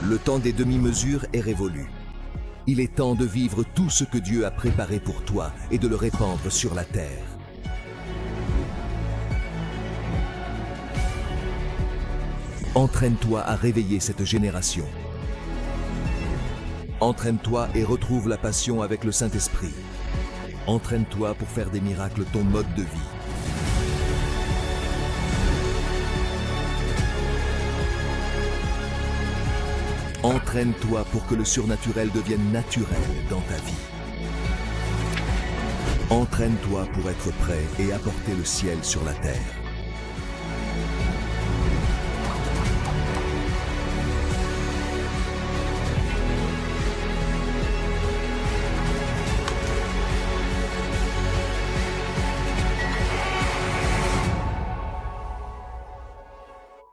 Le temps des demi-mesures est révolu. Il est temps de vivre tout ce que Dieu a préparé pour toi et de le répandre sur la terre. Entraîne-toi à réveiller cette génération. Entraîne-toi et retrouve la passion avec le Saint-Esprit. Entraîne-toi pour faire des miracles ton mode de vie. Entraîne-toi pour que le surnaturel devienne naturel dans ta vie. Entraîne-toi pour être prêt et apporter le ciel sur la terre.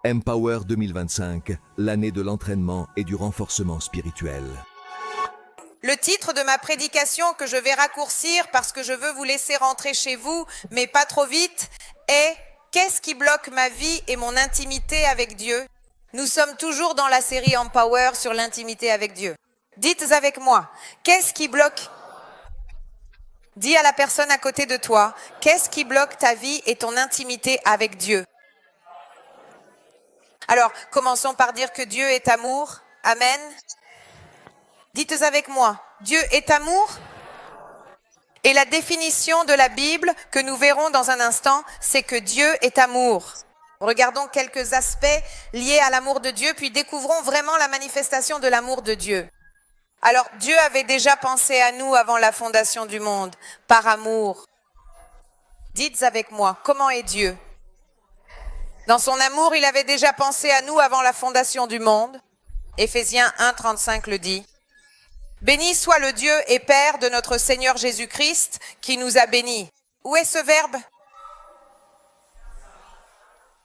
Empower 2025, l'année de l'entraînement et du renforcement spirituel. Le titre de ma prédication, que je vais raccourcir parce que je veux vous laisser rentrer chez vous, mais pas trop vite, est « Qu'est-ce qui bloque ma vie et mon intimité avec Dieu ?» Nous sommes toujours dans la série Empower sur l'intimité avec Dieu. Dites avec moi, qu'est-ce qui bloque? Dis à la personne à côté de toi, qu'est-ce qui bloque ta vie et ton intimité avec Dieu? Alors, commençons par dire que Dieu est amour. Amen. Dites avec moi, Dieu est amour. Et la définition de la Bible que nous verrons dans un instant, c'est que Dieu est amour. Regardons quelques aspects liés à l'amour de Dieu, puis découvrons vraiment la manifestation de l'amour de Dieu. Alors, Dieu avait déjà pensé à nous avant la fondation du monde, par amour. Dites avec moi, comment est Dieu? Dans son amour, il avait déjà pensé à nous avant la fondation du monde. Éphésiens 1, 35 le dit. Béni soit le Dieu et Père de notre Seigneur Jésus-Christ qui nous a bénis. Où est ce verbe?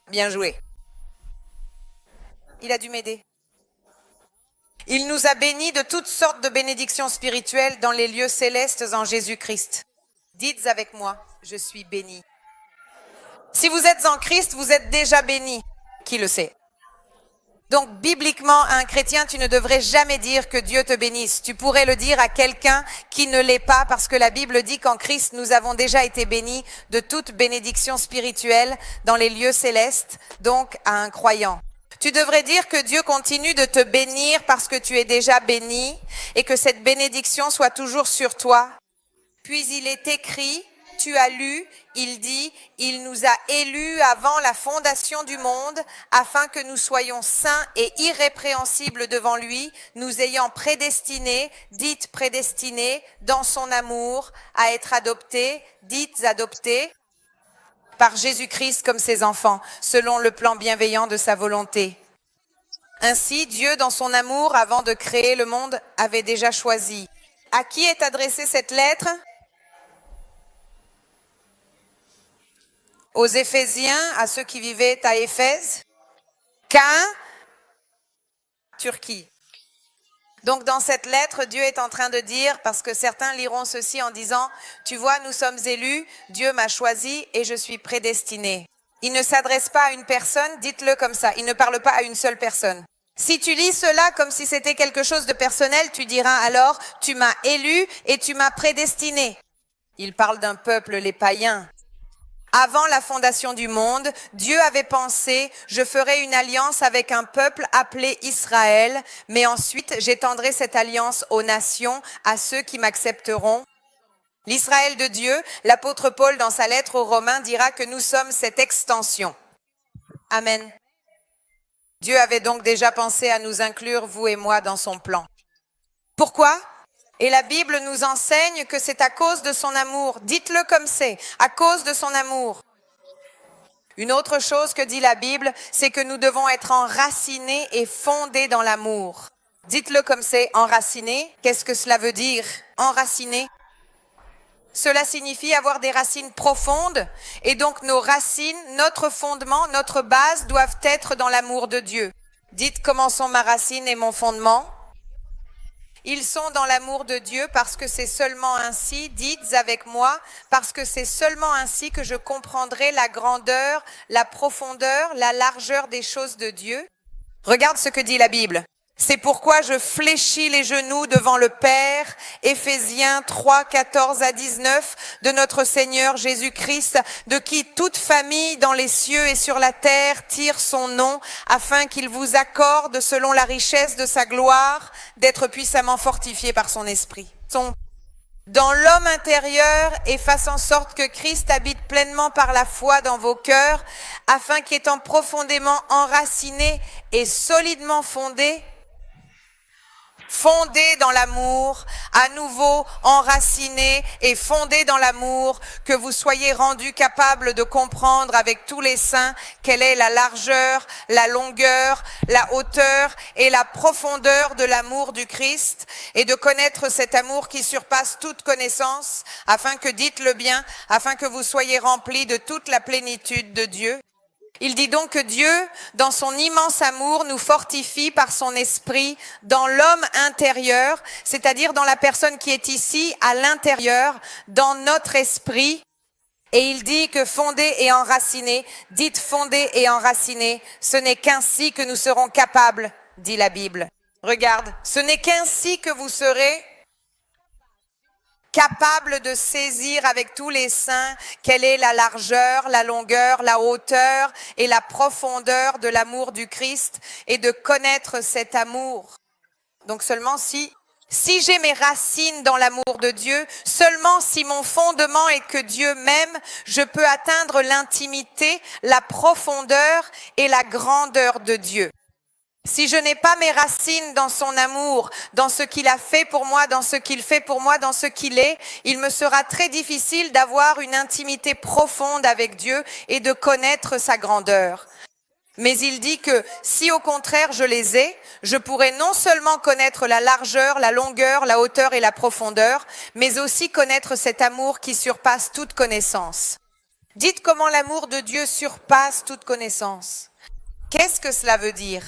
Bien joué. Il a dû m'aider. Il nous a bénis de toutes sortes de bénédictions spirituelles dans les lieux célestes en Jésus-Christ. Dites avec moi, je suis béni. Si vous êtes en Christ, vous êtes déjà béni. Qui le sait? Donc, bibliquement, à un chrétien, tu ne devrais jamais dire que Dieu te bénisse. Tu pourrais le dire à quelqu'un qui ne l'est pas, parce que la Bible dit qu'en Christ, nous avons déjà été bénis de toute bénédiction spirituelle dans les lieux célestes, donc à un croyant. Tu devrais dire que Dieu continue de te bénir parce que tu es déjà béni et que cette bénédiction soit toujours sur toi. Puis il est écrit, tu as lu, il dit, il nous a élus avant la fondation du monde, afin que nous soyons saints et irrépréhensibles devant lui, nous ayant prédestinés, dites prédestinés, dans son amour, à être adoptés, dites adoptés, par Jésus-Christ comme ses enfants, selon le plan bienveillant de sa volonté. Ainsi, Dieu, dans son amour, avant de créer le monde, avait déjà choisi. À qui est adressée cette lettre ? Aux Éphésiens, à ceux qui vivaient à Éphèse, Caïn, Turquie. Donc dans cette lettre, Dieu est en train de dire, parce que certains liront ceci en disant, tu vois, nous sommes élus, Dieu m'a choisi et je suis prédestiné. Il ne s'adresse pas à une personne, dites-le comme ça, il ne parle pas à une seule personne. Si tu lis cela comme si c'était quelque chose de personnel, tu diras alors, tu m'as élu et tu m'as prédestiné. Il parle d'un peuple, les païens. Avant la fondation du monde, Dieu avait pensé, je ferai une alliance avec un peuple appelé Israël, mais ensuite j'étendrai cette alliance aux nations, à ceux qui m'accepteront. L'Israël de Dieu, l'apôtre Paul dans sa lettre aux Romains dira que nous sommes cette extension. Amen. Dieu avait donc déjà pensé à nous inclure, vous et moi, dans son plan. Pourquoi ? Et la Bible nous enseigne que c'est à cause de son amour. Dites-le comme c'est, à cause de son amour. Une autre chose que dit la Bible, c'est que nous devons être enracinés et fondés dans l'amour. Dites-le comme c'est, enraciné. Qu'est-ce que cela veut dire, enraciné? Cela signifie avoir des racines profondes et donc nos racines, notre fondement, notre base doivent être dans l'amour de Dieu. Dites comment sont ma racine et mon fondement. Ils sont dans l'amour de Dieu parce que c'est seulement ainsi, dites avec moi, parce que c'est seulement ainsi que je comprendrai la grandeur, la profondeur, la largeur des choses de Dieu. Regarde ce que dit la Bible. C'est pourquoi je fléchis les genoux devant le Père, Éphésiens 3, 14 à 19, de notre Seigneur Jésus-Christ, de qui toute famille dans les cieux et sur la terre tire son nom, afin qu'il vous accorde, selon la richesse de sa gloire, d'être puissamment fortifié par son esprit. Dans l'homme intérieur et fasse en sorte que Christ habite pleinement par la foi dans vos cœurs, afin qu'étant profondément enraciné et solidement fondé dans l'amour, à nouveau enraciné et fondé dans l'amour, que vous soyez rendus capables de comprendre avec tous les saints quelle est la largeur, la longueur, la hauteur et la profondeur de l'amour du Christ, et de connaître cet amour qui surpasse toute connaissance, afin que, dites-le bien, afin que vous soyez remplis de toute la plénitude de Dieu. Il dit donc que Dieu, dans son immense amour, nous fortifie par son esprit dans l'homme intérieur, c'est-à-dire dans la personne qui est ici, à l'intérieur, dans notre esprit. Et il dit que fondé et enraciné, dites fondé et enraciné, ce n'est qu'ainsi que nous serons capables, dit la Bible. Regarde, ce n'est qu'ainsi que vous serez capable de saisir avec tous les saints quelle est la largeur, la longueur, la hauteur et la profondeur de l'amour du Christ, et de connaître cet amour. Donc seulement si j'ai mes racines dans l'amour de Dieu, seulement si mon fondement est que Dieu m'aime, je peux atteindre l'intimité, la profondeur et la grandeur de Dieu. Si je n'ai pas mes racines dans son amour, dans ce qu'il a fait pour moi, dans ce qu'il fait pour moi, dans ce qu'il est, il me sera très difficile d'avoir une intimité profonde avec Dieu et de connaître sa grandeur. Mais il dit que si au contraire je les ai, je pourrai non seulement connaître la largeur, la longueur, la hauteur et la profondeur, mais aussi connaître cet amour qui surpasse toute connaissance. Dites comment l'amour de Dieu surpasse toute connaissance. Qu'est-ce que cela veut dire ?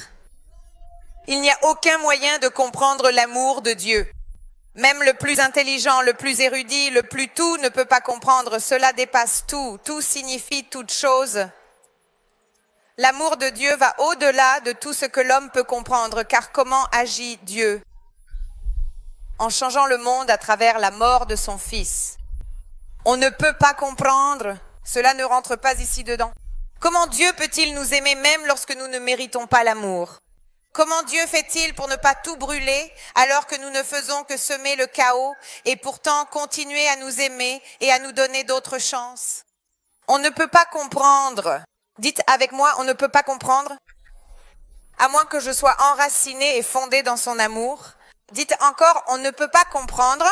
Il n'y a aucun moyen de comprendre l'amour de Dieu. Même le plus intelligent, le plus érudit, le plus tout ne peut pas comprendre. Cela dépasse tout. Tout signifie toute chose. L'amour de Dieu va au-delà de tout ce que l'homme peut comprendre. Car comment agit Dieu? En changeant le monde à travers la mort de son Fils. On ne peut pas comprendre. Cela ne rentre pas ici dedans. Comment Dieu peut-il nous aimer même lorsque nous ne méritons pas l'amour? Comment Dieu fait-il pour ne pas tout brûler alors que nous ne faisons que semer le chaos et pourtant continuer à nous aimer et à nous donner d'autres chances? On ne peut pas comprendre. Dites avec moi, on ne peut pas comprendre. À moins que je sois enraciné et fondé dans son amour. Dites encore, on ne peut pas comprendre.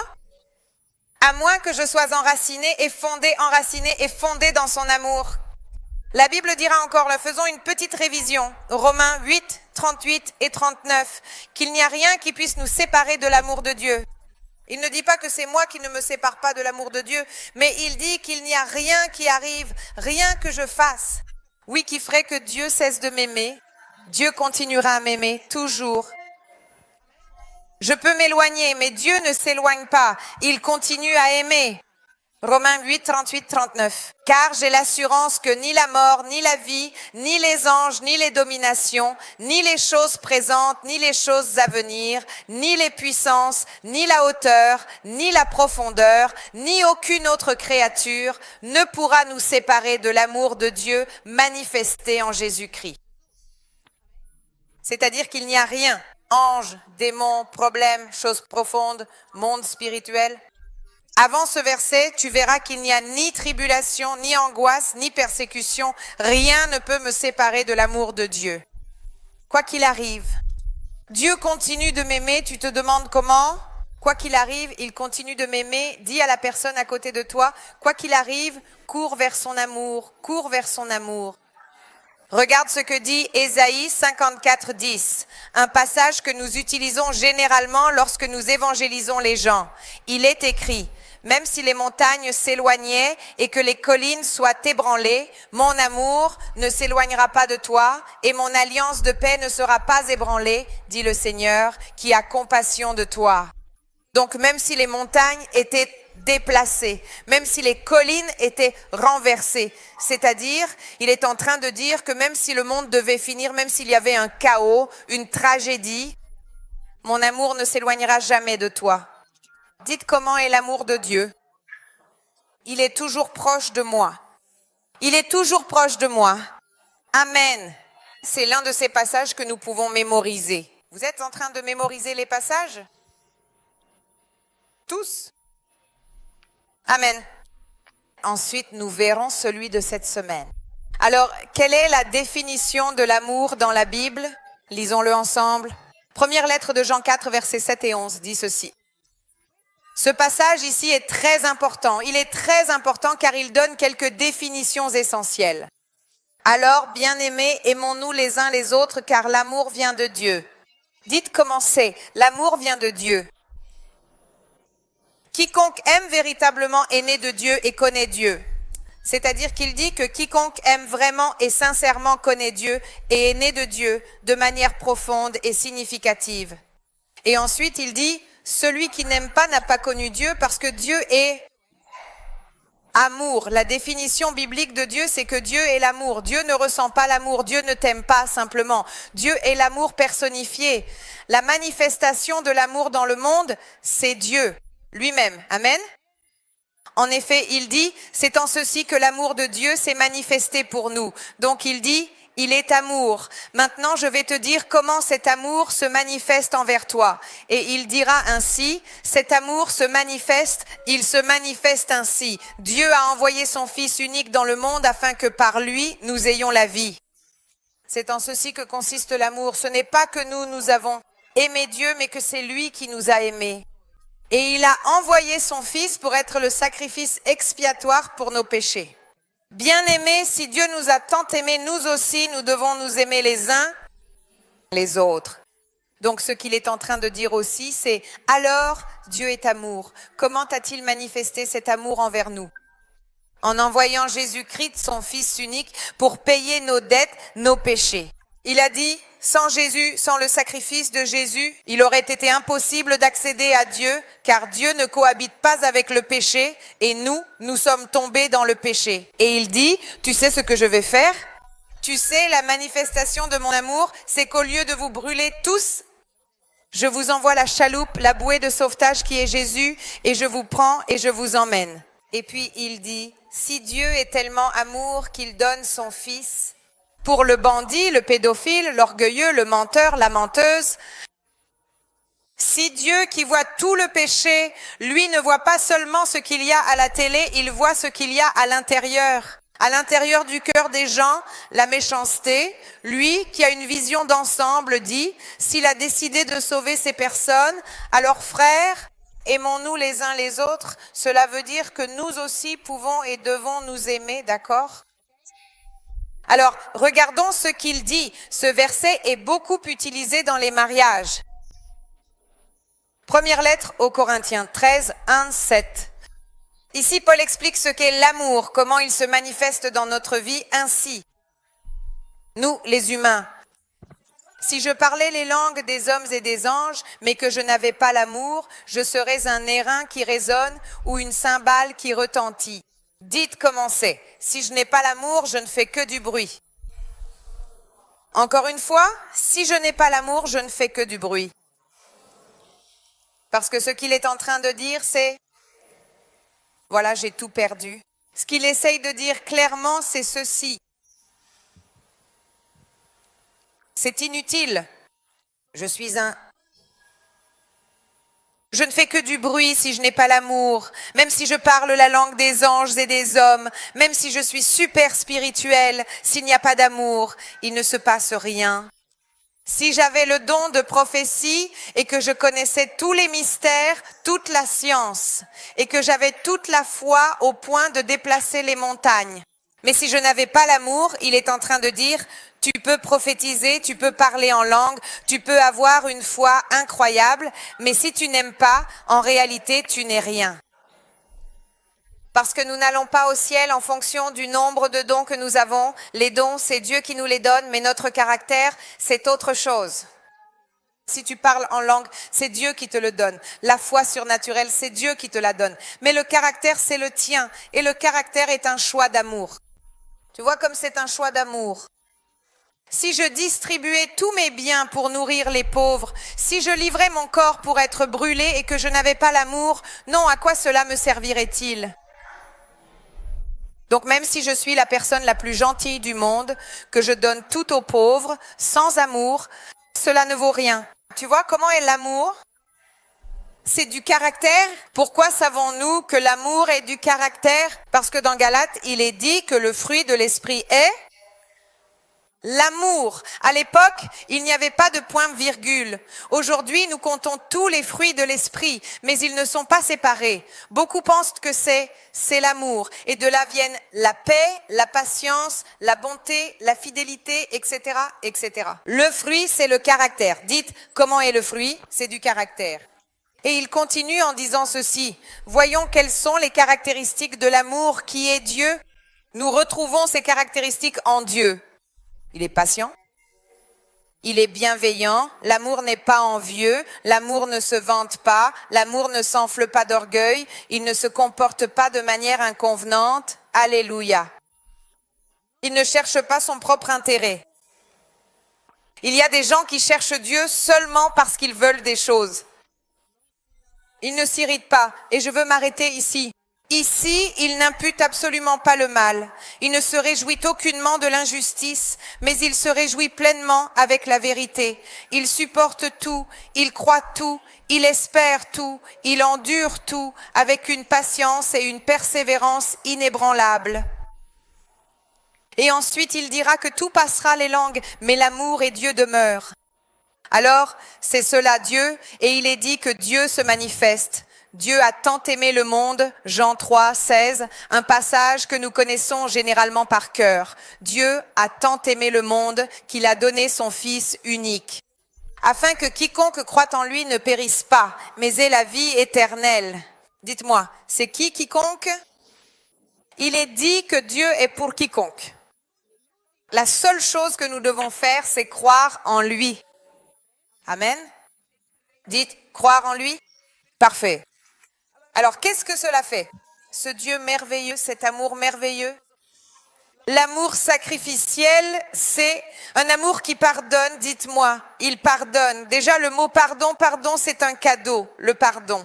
À moins que je sois enraciné et fondé dans son amour. La Bible dira encore, faisons une petite révision. Romains 8, 38 et 39. Qu'il n'y a rien qui puisse nous séparer de l'amour de Dieu. Il ne dit pas que c'est moi qui ne me sépare pas de l'amour de Dieu, mais il dit qu'il n'y a rien qui arrive, rien que je fasse. Oui, qui ferait que Dieu cesse de m'aimer. Dieu continuera à m'aimer, toujours. Je peux m'éloigner, mais Dieu ne s'éloigne pas. Il continue à aimer. Romains 8, 38, 39. Car j'ai l'assurance que ni la mort, ni la vie, ni les anges, ni les dominations, ni les choses présentes, ni les choses à venir, ni les puissances, ni la hauteur, ni la profondeur, ni aucune autre créature ne pourra nous séparer de l'amour de Dieu manifesté en Jésus-Christ. C'est-à-dire qu'il n'y a rien, anges, démons, problèmes, choses profondes, monde spirituel. Avant ce verset, tu verras qu'il n'y a ni tribulation, ni angoisse, ni persécution. Rien ne peut me séparer de l'amour de Dieu. Quoi qu'il arrive, Dieu continue de m'aimer. Tu te demandes comment? Quoi qu'il arrive, il continue de m'aimer. Dis à la personne à côté de toi, quoi qu'il arrive, cours vers son amour, cours vers son amour. Regarde ce que dit Ésaïe 54, 10, un passage que nous utilisons généralement lorsque nous évangélisons les gens. Il est écrit: même si les montagnes s'éloignaient et que les collines soient ébranlées, mon amour ne s'éloignera pas de toi et mon alliance de paix ne sera pas ébranlée, dit le Seigneur, qui a compassion de toi. Donc même si les montagnes étaient déplacées, même si les collines étaient renversées, c'est-à-dire, il est en train de dire que même si le monde devait finir, même s'il y avait un chaos, une tragédie, Mon amour ne s'éloignera jamais de toi. Dites comment est l'amour de Dieu. Il est toujours proche de moi. Il est toujours proche de moi. Amen. C'est l'un de ces passages que nous pouvons mémoriser. Vous êtes en train de mémoriser les passages? Tous? Amen. Ensuite, nous verrons celui de cette semaine. Alors, quelle est la définition de l'amour dans la Bible? Lisons-le ensemble. Première lettre de Jean 4, versets 7 et 11 dit ceci. Ce passage ici est très important. Il est très important car il donne quelques définitions essentielles. Alors, bien-aimés, aimons-nous les uns les autres car l'amour vient de Dieu. Dites comment c'est. L'amour vient de Dieu. Quiconque aime véritablement est né de Dieu et connaît Dieu. C'est-à-dire qu'il dit que quiconque aime vraiment et sincèrement connaît Dieu et est né de Dieu de manière profonde et significative. Et ensuite, il dit, celui qui n'aime pas n'a pas connu Dieu parce que Dieu est amour. La définition biblique de Dieu, c'est que Dieu est l'amour. Dieu ne ressent pas l'amour. Dieu ne t'aime pas simplement. Dieu est l'amour personnifié. La manifestation de l'amour dans le monde, c'est Dieu lui-même. Amen. En effet, il dit, c'est en ceci que l'amour de Dieu s'est manifesté pour nous. Donc il dit, il est amour. Maintenant, je vais te dire comment cet amour se manifeste envers toi. Et il dira ainsi, cet amour se manifeste, il se manifeste ainsi. Dieu a envoyé son Fils unique dans le monde afin que par lui, nous ayons la vie. C'est en ceci que consiste l'amour. Ce n'est pas que nous avons aimé Dieu, mais que c'est lui qui nous a aimés. Et il a envoyé son Fils pour être le sacrifice expiatoire pour nos péchés. Bien-aimés, si Dieu nous a tant aimés, nous aussi, nous devons nous aimer les uns les autres. Donc ce qu'il est en train de dire aussi, c'est « Alors, Dieu est amour. Comment a-t-il manifesté cet amour envers nous ?» En envoyant Jésus-Christ, son Fils unique, pour payer nos dettes, nos péchés. Il a dit, sans Jésus, sans le sacrifice de Jésus, il aurait été impossible d'accéder à Dieu, car Dieu ne cohabite pas avec le péché, et nous sommes tombés dans le péché. Et il dit, tu sais ce que je vais faire? Tu sais, la manifestation de mon amour, c'est qu'au lieu de vous brûler tous, je vous envoie la chaloupe, la bouée de sauvetage qui est Jésus, et je vous prends et je vous emmène. Et puis il dit, si Dieu est tellement amour qu'il donne son Fils, pour le bandit, le pédophile, l'orgueilleux, le menteur, la menteuse. Si Dieu qui voit tout le péché, lui ne voit pas seulement ce qu'il y a à la télé, il voit ce qu'il y a à l'intérieur du cœur des gens, la méchanceté. Lui qui a une vision d'ensemble dit, s'il a décidé de sauver ces personnes, alors frères, aimons-nous les uns les autres. Cela veut dire que nous aussi pouvons et devons nous aimer, d'accord ? Alors, regardons ce qu'il dit. Ce verset est beaucoup utilisé dans les mariages. Première lettre aux Corinthiens 13, 1, 7. Ici, Paul explique ce qu'est l'amour, comment il se manifeste dans notre vie ainsi. Nous, les humains, si je parlais les langues des hommes et des anges, mais que je n'avais pas l'amour, je serais un airain qui résonne ou une cymbale qui retentit. Dites comment c'est. Si je n'ai pas l'amour, je ne fais que du bruit. Encore une fois, si je n'ai pas l'amour, je ne fais que du bruit. Parce que ce qu'il est en train de dire, c'est « Voilà, j'ai tout perdu ». Ce qu'il essaye de dire clairement, c'est ceci. C'est inutile. Je ne fais que du bruit si je n'ai pas l'amour, même si je parle la langue des anges et des hommes, même si je suis super spirituel, s'il n'y a pas d'amour, il ne se passe rien. Si j'avais le don de prophétie et que je connaissais tous les mystères, toute la science, et que j'avais toute la foi au point de déplacer les montagnes. Mais si je n'avais pas l'amour, il est en train de dire, tu peux prophétiser, tu peux parler en langue, tu peux avoir une foi incroyable, mais si tu n'aimes pas, en réalité, tu n'es rien. Parce que nous n'allons pas au ciel en fonction du nombre de dons que nous avons. Les dons, c'est Dieu qui nous les donne, mais notre caractère, c'est autre chose. Si tu parles en langue, c'est Dieu qui te le donne. La foi surnaturelle, c'est Dieu qui te la donne. Mais le caractère, c'est le tien. Et le caractère est un choix d'amour. Tu vois comme c'est un choix d'amour. Si je distribuais tous mes biens pour nourrir les pauvres, si je livrais mon corps pour être brûlé et que je n'avais pas l'amour, non, à quoi cela me servirait-il? Donc même si je suis la personne la plus gentille du monde, que je donne tout aux pauvres, sans amour, cela ne vaut rien. Tu vois comment est l'amour? C'est du caractère. Pourquoi savons-nous que l'amour est du caractère? Parce que dans Galates, il est dit que le fruit de l'esprit est l'amour. À l'époque, il n'y avait pas de point-virgule. Aujourd'hui, nous comptons tous les fruits de l'esprit, mais ils ne sont pas séparés. Beaucoup pensent que c'est l'amour. Et de là viennent la paix, la patience, la bonté, la fidélité, etc., etc. Le fruit, c'est le caractère. Dites, comment est le fruit? C'est du caractère. Et il continue en disant ceci. Voyons quelles sont les caractéristiques de l'amour qui est Dieu. Nous retrouvons ces caractéristiques en Dieu. Il est patient. Il est bienveillant. L'amour n'est pas envieux. L'amour ne se vante pas. L'amour ne s'enfle pas d'orgueil. Il ne se comporte pas de manière inconvenante. Alléluia. Il ne cherche pas son propre intérêt. Il y a des gens qui cherchent Dieu seulement parce qu'ils veulent des choses. Il ne s'irrite pas. Et je veux m'arrêter ici. Ici, il n'impute absolument pas le mal. Il ne se réjouit aucunement de l'injustice, mais il se réjouit pleinement avec la vérité. Il supporte tout, il croit tout, il espère tout, il endure tout, avec une patience et une persévérance inébranlables. Et ensuite, il dira que tout passera les langues, mais l'amour et Dieu demeurent. Alors, c'est cela Dieu, et il est dit que Dieu se manifeste. Dieu a tant aimé le monde, Jean 3, 16, un passage que nous connaissons généralement par cœur. Dieu a tant aimé le monde qu'il a donné son Fils unique, afin que quiconque croit en lui ne périsse pas, mais ait la vie éternelle. Dites-moi, c'est qui quiconque? Il est dit que Dieu est pour quiconque. La seule chose que nous devons faire, c'est croire en lui. Amen. Dites, croire en lui. Parfait. Alors, qu'est-ce que cela fait? Ce Dieu merveilleux, cet amour merveilleux. L'amour sacrificiel, c'est un amour qui pardonne, dites-moi. Il pardonne. Déjà, le mot pardon, c'est un cadeau, le pardon.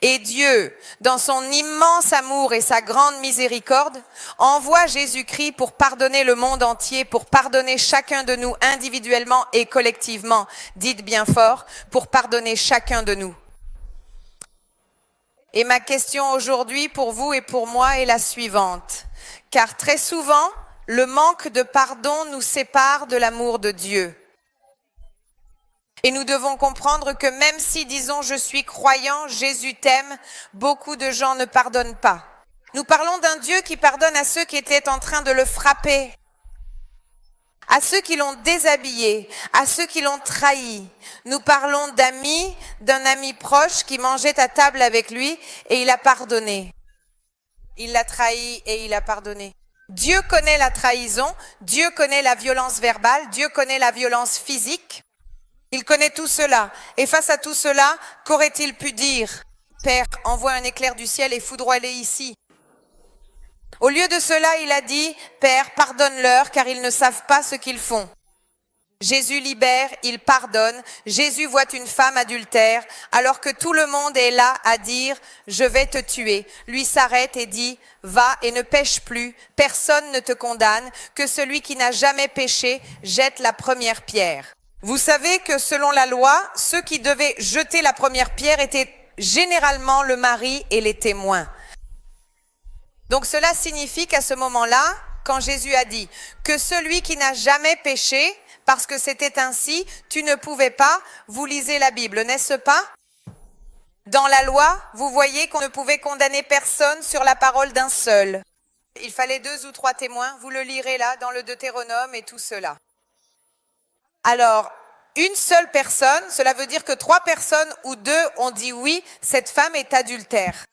Et Dieu, dans son immense amour et sa grande miséricorde, envoie Jésus-Christ pour pardonner le monde entier, pour pardonner chacun de nous individuellement et collectivement. Dites bien fort, pour pardonner chacun de nous. Et ma question aujourd'hui pour vous et pour moi est la suivante. Car très souvent, le manque de pardon nous sépare de l'amour de Dieu. Et nous devons comprendre que même si, disons, je suis croyant, Jésus t'aime, beaucoup de gens ne pardonnent pas. Nous parlons d'un Dieu qui pardonne à ceux qui étaient en train de le frapper, à ceux qui l'ont déshabillé, à ceux qui l'ont trahi. Nous parlons d'amis, d'un ami proche qui mangeait à table avec lui et il a pardonné. Il l'a trahi et il a pardonné. Dieu connaît la trahison, Dieu connaît la violence verbale, Dieu connaît la violence physique. Il connaît tout cela. Et face à tout cela, qu'aurait-il pu dire? Père, envoie un éclair du ciel et foudroie-les ici. Au lieu de cela, il a dit, Père, pardonne-leur car ils ne savent pas ce qu'ils font. Jésus libère, il pardonne. Jésus voit une femme adultère, alors que tout le monde est là à dire, je vais te tuer. Lui s'arrête et dit, va et ne pêche plus, personne ne te condamne, que celui qui n'a jamais péché jette la première pierre. Vous savez que selon la loi, ceux qui devaient jeter la première pierre étaient généralement le mari et les témoins. Donc cela signifie qu'à ce moment-là, quand Jésus a dit que celui qui n'a jamais péché, parce que c'était ainsi, tu ne pouvais pas, vous lisez la Bible, n'est-ce pas? Dans la loi, vous voyez qu'on ne pouvait condamner personne sur la parole d'un seul. Il fallait 2 ou 3 témoins, vous le lirez là dans le Deutéronome et tout cela. Alors, une seule personne, cela veut dire que 3 personnes ou 2 ont dit oui, cette femme est adultère.